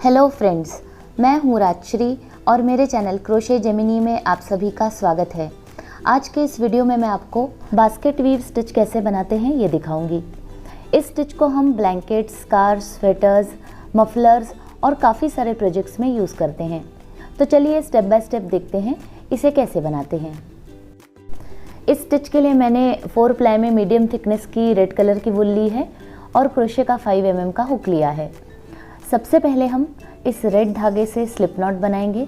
Hello friends, मैं हूँ राजश्री और मेरे चैनल क्रोशे जेमिनी में आप सभी का स्वागत है। आज के इस वीडियो में मैं आपको बास्केट वीव स्टिच कैसे बनाते हैं ये दिखाऊंगी। इस स्टिच को हम ब्लैंकेट्स, स्कार्फ, स्वेटर्स, मफलर्स और काफ़ी सारे प्रोजेक्ट्स में यूज़ करते हैं। तो चलिए स्टेप बाय स्टेप देखते हैं इसे कैसे बनाते हैं। इस स्टिच के लिए मैंने 4 प्लाई में मीडियम थिकनेस की रेड कलर की वूल ली है और क्रोशे का 5 mm का हुक लिया है। सबसे पहले हम इस रेड धागे से स्लिप नॉट बनाएंगे।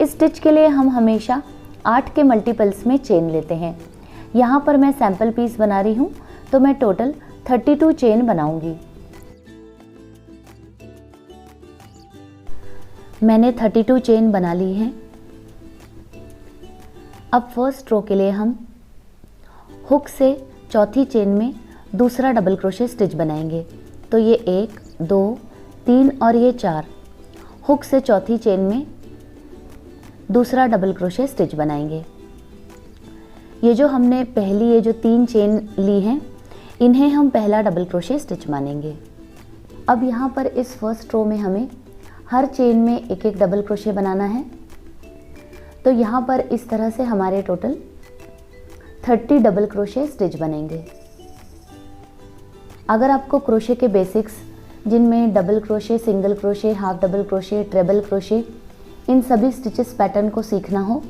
इस स्टिच के लिए हम हमेशा 8 के मल्टीपल्स में चेन लेते हैं। यहाँ पर मैं सैंपल पीस बना रही हूँ तो मैं टोटल 32 चेन बनाऊंगी। मैंने 32 चेन बना ली हैं। अब फर्स्ट रो के लिए हम हुक से चौथी चेन में दूसरा डबल क्रोशे स्टिच बनाएंगे। तो ये 1, 2, 3 और ये 4 हुक से चौथी चेन में दूसरा डबल क्रोशे स्टिच बनाएंगे। ये जो हमने पहली ये जो 3 चेन ली हैं इन्हें हम पहला डबल क्रोशे स्टिच मानेंगे। अब यहाँ पर इस फर्स्ट रो में हमें हर चेन में एक एक डबल क्रोशे बनाना है। तो यहाँ पर इस तरह से हमारे टोटल 30 डबल क्रोशे स्टिच बनेंगे। अगर आपको क्रोशे के बेसिक्स जिनमें double crochet, single crochet, half double crochet, triple crochet इन सभी स्टिचेस पैटर्न को सीखना हो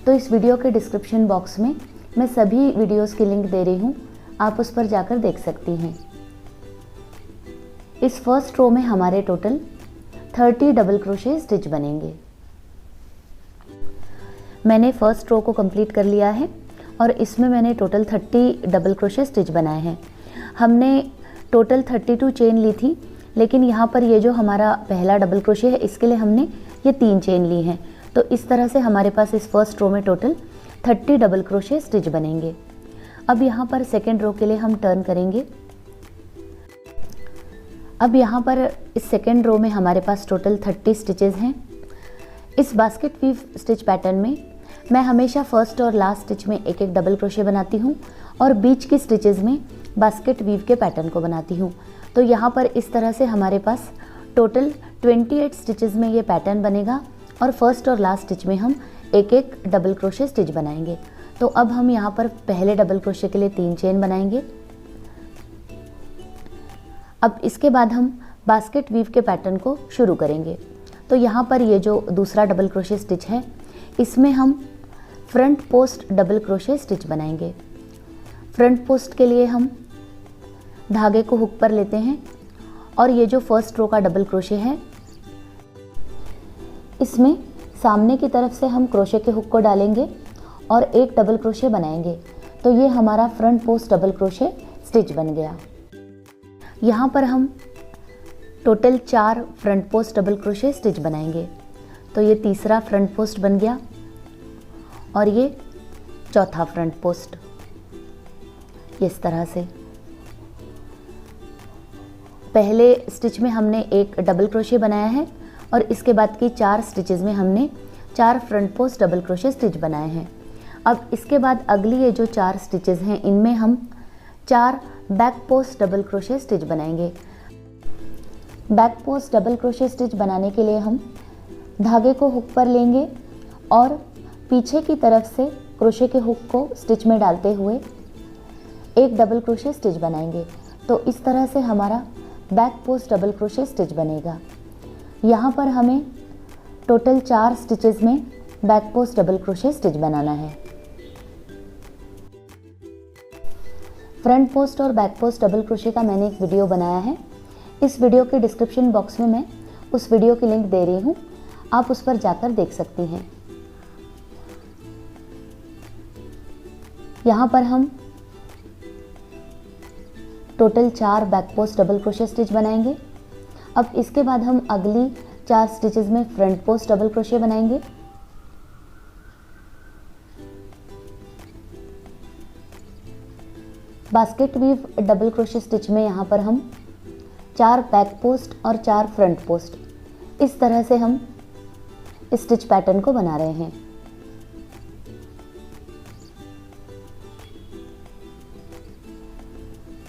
तो इस वीडियो के डिस्क्रिप्शन बॉक्स में मैं सभी वीडियोस की लिंक दे रही हूँ, आप उस पर जाकर देख सकती हैं। इस फर्स्ट रो में हमारे टोटल 30 डबल क्रोशे स्टिच बनेंगे। मैंने फर्स्ट रो को कंप्लीट कर लिया है और इसमें मैंने टोटल 30 डबल क्रोशे स्टिच बनाए हैं। हमने टोटल 32 चेन ली थी, लेकिन यहाँ पर ये जो हमारा पहला डबल क्रोशे है इसके लिए हमने ये 3 चेन ली हैं। तो इस तरह से हमारे पास इस फर्स्ट रो में टोटल 30 डबल क्रोशे स्टिच बनेंगे। अब यहाँ पर सेकेंड रो के लिए हम टर्न करेंगे। अब यहाँ पर इस सेकेंड रो में हमारे पास टोटल 30 स्टिचेस हैं। इस बास्केट वीव स्टिच पैटर्न में मैं हमेशा फर्स्ट और लास्ट स्टिच में एक एक डबल क्रोशे बनाती हूँ और बीच की स्टिचेस में बास्केट वीव के पैटर्न को बनाती हूँ। तो यहाँ पर इस तरह से हमारे पास टोटल 28 स्टिचेस में ये पैटर्न बनेगा और फर्स्ट और लास्ट स्टिच में हम एक एक डबल क्रोशे स्टिच बनाएंगे। तो अब हम यहाँ पर पहले डबल क्रोशे के लिए 3 चेन बनाएंगे। अब इसके बाद हम बास्केट वीव के पैटर्न को शुरू करेंगे। तो यहाँ पर ये जो दूसरा डबल क्रोशे स्टिच है इसमें हम front post double crochet stitch बनाएंगे। फ्रंट पोस्ट के लिए हम धागे को हुक पर लेते हैं और ये जो फर्स्ट रो का डबल क्रोशे है इसमें सामने की तरफ से हम क्रोशे के हुक को डालेंगे और एक डबल क्रोशे बनाएंगे। तो ये हमारा front post double crochet stitch बन गया। यहाँ पर हम total 4 front post double crochet stitch बनाएंगे। तो ये तीसरा फ्रंट पोस्ट बन गया और ये चौथा फ्रंट पोस्ट इस तरह से। पहले स्टिच में हमने एक डबल क्रोशे बनाया है और इसके बाद की 4 स्टिचेस में हमने 4 front post double crochet stitch बनाए हैं। अब इसके बाद अगली ये जो 4 स्टिचेस हैं इनमें हम 4 back post double crochet stitch बनाएंगे। Back post double crochet stitch बनाने के लिए हम धागे को हुक पर लेंगे और पीछे की तरफ से क्रोशे के हुक को स्टिच में डालते हुए एक डबल क्रोशे स्टिच बनाएंगे। तो इस तरह से हमारा back post double crochet stitch बनेगा। यहाँ पर हमें टोटल 4 स्टिचेस में back post double crochet stitch बनाना है। फ्रंट पोस्ट और बैक पोस्ट डबल क्रोशे का मैंने एक वीडियो बनाया है। इस वीडियो के डिस्क्रिप्शन बॉक्स में मैं उस वीडियो की लिंक दे रही हूँ, आप उस पर जाकर देख सकती हैं। यहाँ पर हम total 4 back post double crochet stitch बनाएंगे। अब इसके बाद हम अगली 4 स्टिचेस में फ्रंट पोस्ट डबल क्रोशे बनाएंगे। Basket weave double crochet stitch में यहाँ पर हम 4 बैक पोस्ट और 4 फ्रंट पोस्ट इस तरह से हम स्टिच पैटर्न को बना रहे हैं।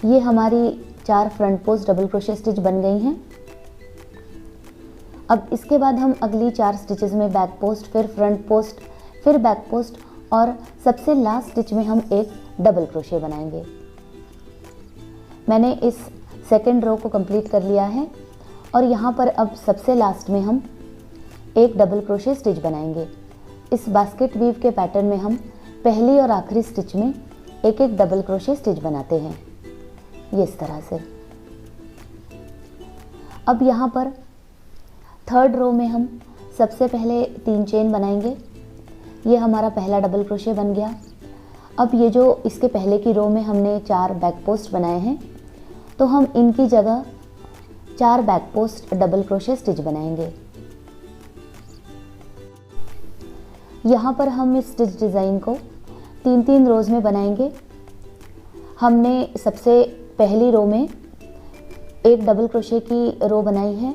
ये हमारी 4 front post double crochet stitch बन गई हैं। अब इसके बाद हम अगली 4 स्टिचेस में बैक पोस्ट, फिर फ्रंट पोस्ट, फिर बैक पोस्ट और सबसे लास्ट स्टिच में हम एक डबल क्रोशे बनाएंगे। मैंने इस सेकेंड रो को कंप्लीट कर लिया है और यहाँ पर अब सबसे लास्ट में हम एक डबल क्रोशे स्टिच बनाएंगे। इस बास्केट वीव के पैटर्न में हम पहली और आखिरी स्टिच में एक एक डबल क्रोशे स्टिच बनाते हैं, ये इस तरह से। अब यहाँ पर थर्ड रो में हम सबसे पहले 3 चेन बनाएंगे। ये हमारा पहला डबल क्रोशे बन गया। अब ये जो इसके पहले की रो में हमने 4 बैक पोस्ट बनाए हैं, तो हम इनकी जगह 4 back post double crochet stitch बनाएंगे। यहाँ पर हम इस स्टिच डिज़ाइन को 3-3 रोज़ में बनाएंगे। हमने सबसे पहली रो में एक डबल क्रोशे की रो बनाई है,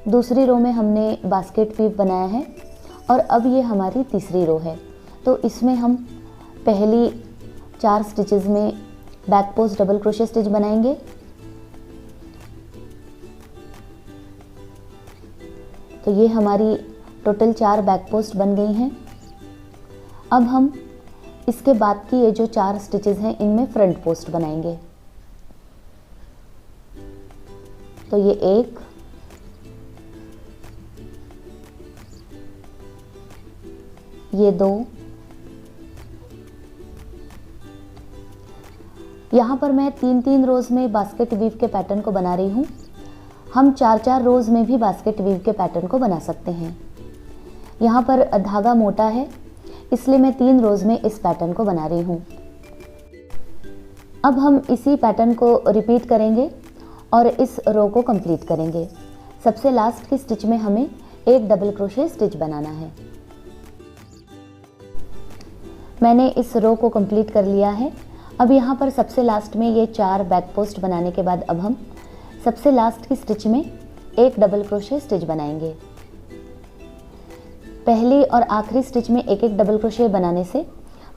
दूसरी रो में हमने बास्केट वीव बनाया है और अब ये हमारी तीसरी रो है। तो इसमें हम पहली 4 स्टिचेस में back post double crochet stitch बनाएंगे। तो ये हमारी टोटल 4 बैक पोस्ट बन गई हैं। अब हम इसके बाद की ये जो 4 स्टिचेस हैं इनमें फ्रंट पोस्ट बनाएंगे। तो ये 1, ये 2, यहाँ पर मैं 3-3 रोज़ में बास्केट वीव के पैटर्न को बना रही हूँ। हम 4-4 रोज़ में भी बास्केट वीव के पैटर्न को बना सकते हैं। यहाँ पर धागा मोटा है इसलिए मैं 3 रोज़ में इस पैटर्न को बना रही हूँ। अब हम इसी पैटर्न को रिपीट करेंगे और इस रो को कंप्लीट करेंगे। सबसे लास्ट की स्टिच में हमें एक डबल क्रोशे स्टिच बनाना है। मैंने इस रो को कंप्लीट कर लिया है। अब यहाँ पर सबसे लास्ट में ये 4 बैक पोस्ट बनाने के बाद अब हम सबसे लास्ट की स्टिच में एक डबल क्रोशे स्टिच बनाएंगे। पहली और आखिरी स्टिच में एक एक डबल क्रोशे बनाने से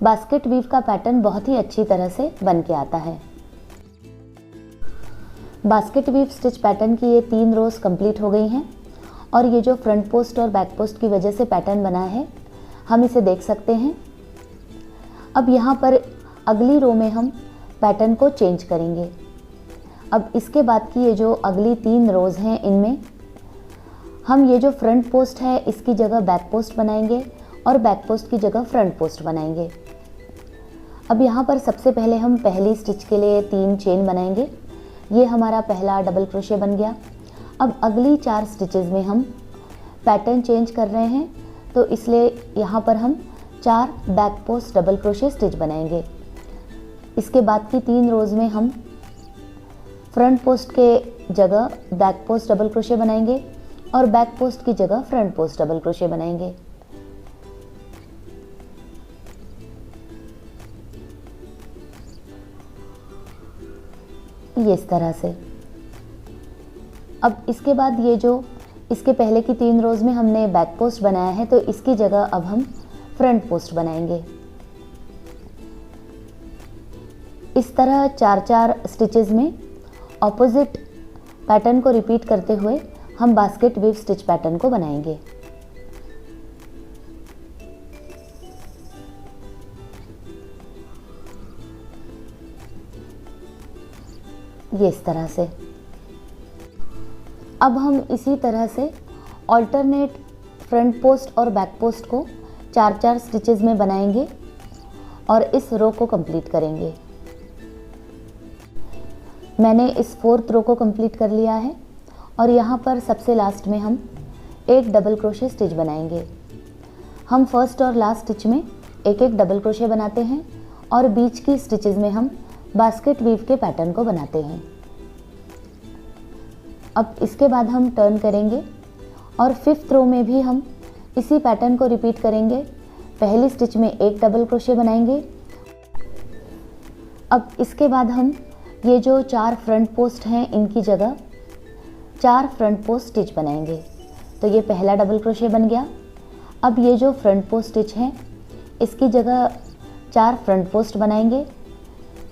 बास्केट वीव का पैटर्न बहुत ही अच्छी तरह से बन के आता है। बास्केट वीव स्टिच पैटर्न की ये 3 रोज़ कंप्लीट हो गई हैं और ये जो फ्रंट पोस्ट और बैक पोस्ट की वजह से पैटर्न बना है हम इसे देख सकते हैं। अब यहाँ पर अगली रो में हम पैटर्न को चेंज करेंगे। अब इसके बाद की ये जो अगली 3 रोज़ हैं इनमें हम ये जो फ्रंट पोस्ट है इसकी जगह बैक पोस्ट बनाएंगे और बैक पोस्ट की जगह फ्रंट पोस्ट बनाएंगे। अब यहाँ पर सबसे पहले हम पहली स्टिच के लिए 3 चेन बनाएंगे। ये हमारा पहला डबल क्रोशे बन गया। अब अगली 4 स्टिचेस में हम पैटर्न चेंज कर रहे हैं, तो इसलिए यहाँ पर हम 4 back post double crochet stitch बनाएंगे। इसके बाद की 3 रोज़ में हम फ्रंट पोस्ट के जगह बैक पोस्ट डबल क्रोशे बनाएंगे और बैक पोस्ट की जगह फ्रंट पोस्ट डबल क्रोशे बनाएंगे। ये इस तरह से। अब इसके बाद ये जो इसके पहले की 3 रोज़ में हमने बैक पोस्ट बनाया है, तो इसकी जगह अब हम फ्रंट पोस्ट बनाएंगे। इस तरह 4-4 स्टिचेस में ऑपोजिट पैटर्न को रिपीट करते हुए हम बास्केट वीव स्टिच पैटर्न को बनाएंगे। ये इस तरह से। अब हम इसी तरह से ऑल्टरनेट फ्रंट पोस्ट और बैक पोस्ट को 4-4 स्टिचेस में बनाएंगे और इस रो को कंप्लीट करेंगे। मैंने इस 4th रो को कंप्लीट कर लिया है और यहाँ पर सबसे लास्ट में हम एक डबल क्रोशे स्टिच बनाएंगे। हम फर्स्ट और लास्ट स्टिच में एक एक डबल क्रोशे बनाते हैं और बीच की स्टिचेस में हम बास्केट वीव के पैटर्न को बनाते हैं। अब इसके बाद हम टर्न करेंगे और 5th रो में भी हम इसी पैटर्न को रिपीट करेंगे। पहली स्टिच में एक डबल क्रोशे बनाएंगे। अब इसके बाद हम ये जो 4 फ्रंट पोस्ट हैं इनकी जगह 4 फ्रंट पोस्ट स्टिच बनाएंगे। तो ये पहला डबल क्रोशे बन गया। अब ये जो फ्रंट पोस्ट स्टिच है इसकी जगह 4 फ्रंट पोस्ट बनाएंगे,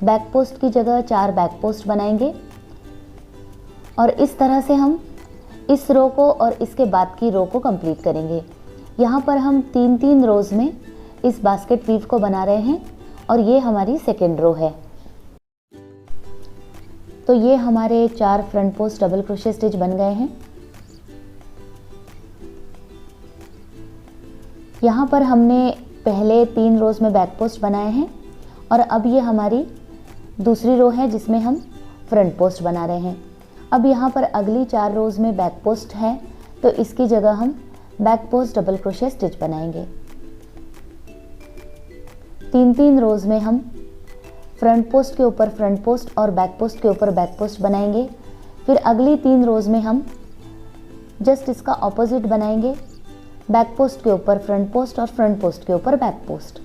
बैक पोस्ट की जगह 4 बैक पोस्ट बनाएंगे, और इस तरह से हम इस रो को और इसके बाद की रो को कंप्लीट करेंगे। यहाँ पर हम 3-3 रोज़ में इस बास्केट वीव को बना रहे हैं और ये हमारी सेकेंड रो है। तो ये हमारे 4 front post double crochet stitch बन गए हैं। यहाँ पर हमने पहले 3 रोज़ में बैक पोस्ट बनाए हैं और अब ये हमारी दूसरी रो है जिसमें हम फ्रंट पोस्ट बना रहे हैं। अब यहाँ पर अगली 4 रोज़ में बैक पोस्ट है तो इसकी जगह हम back post double crochet stitch बनाएंगे। 3-3 रोज़ में हम फ्रंट पोस्ट के ऊपर फ्रंट पोस्ट और बैक पोस्ट के ऊपर बैक पोस्ट बनाएंगे। फिर अगली 3 रोज़ में हम जस्ट इसका ऑपोजिट बनाएंगे, बैक पोस्ट के ऊपर फ्रंट पोस्ट और फ्रंट पोस्ट के ऊपर बैक पोस्ट।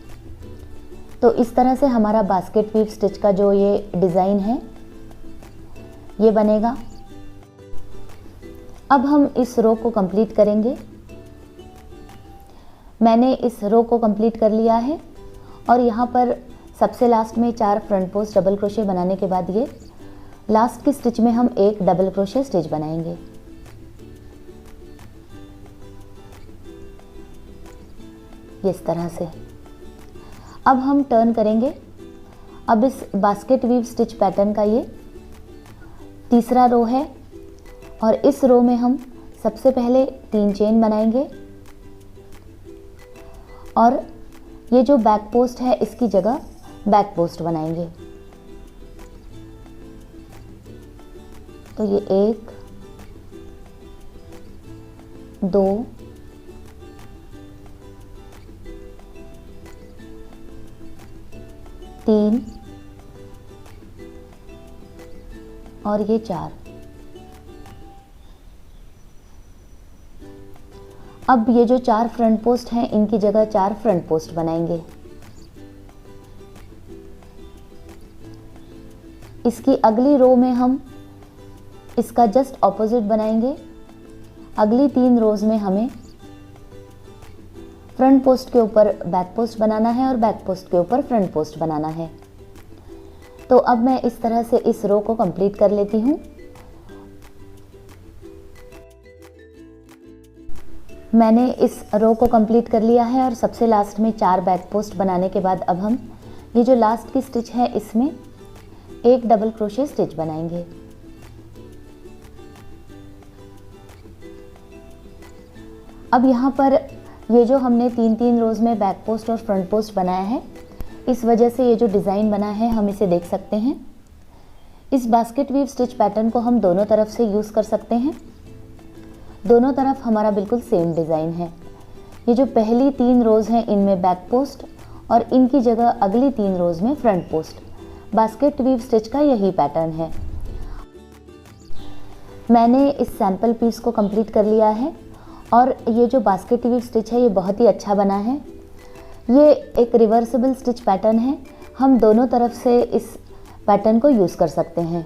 तो इस तरह से हमारा बास्केट वीव स्टिच का जो ये डिज़ाइन है ये बनेगा। अब हम इस रो को कंप्लीट करेंगे। मैंने इस रो को कंप्लीट कर लिया है और यहाँ पर सबसे लास्ट में 4 फ्रंट पोस्ट डबल क्रोशे बनाने के बाद ये लास्ट की स्टिच में हम एक डबल क्रोशे स्टिच बनाएंगे। इस तरह से अब हम टर्न करेंगे। अब इस बास्केट वीव स्टिच पैटर्न का ये तीसरा रो है और इस रो में हम सबसे पहले 3 चेन बनाएंगे और ये जो बैक पोस्ट है इसकी जगह बैक पोस्ट बनाएंगे। तो ये 1 2 3 और ये 4। अब ये जो 4 फ्रंट पोस्ट हैं इनकी जगह 4 फ्रंट पोस्ट बनाएंगे। इसकी अगली रो में हम इसका जस्ट ऑपोजिट बनाएंगे। अगली 3 रोज में हमें फ्रंट पोस्ट के ऊपर बैक पोस्ट बनाना है और बैक पोस्ट के ऊपर फ्रंट पोस्ट बनाना है। तो अब मैं इस तरह से इस रो को कंप्लीट कर लेती हूँ। मैंने इस रो को कंप्लीट कर लिया है और सबसे लास्ट में 4 बैक पोस्ट बनाने के बाद अब हम ये जो लास्ट की स्टिच है इसमें एक डबल क्रोशे स्टिच बनाएंगे। अब यहाँ पर ये जो हमने 3-3 रोज में बैक पोस्ट और फ्रंट पोस्ट बनाया है, इस वजह से ये जो डिज़ाइन बना है हम इसे देख सकते हैं। इस बास्केट वीव स्टिच पैटर्न को हम दोनों तरफ से यूज़ कर सकते हैं। दोनों तरफ हमारा बिल्कुल सेम डिज़ाइन है। ये जो पहली 3 रोज़ हैं इनमें बैक पोस्ट और इनकी जगह अगली 3 रोज़ में front post. Basket weave stitch का यही पैटर्न है। मैंने इस सैम्पल पीस को कंप्लीट कर लिया है और ये जो बास्केट वीव स्टिच है ये बहुत ही अच्छा बना है। ये एक रिवर्सिबल स्टिच पैटर्न है। हम दोनों तरफ से इस पैटर्न को यूज़ कर सकते हैं।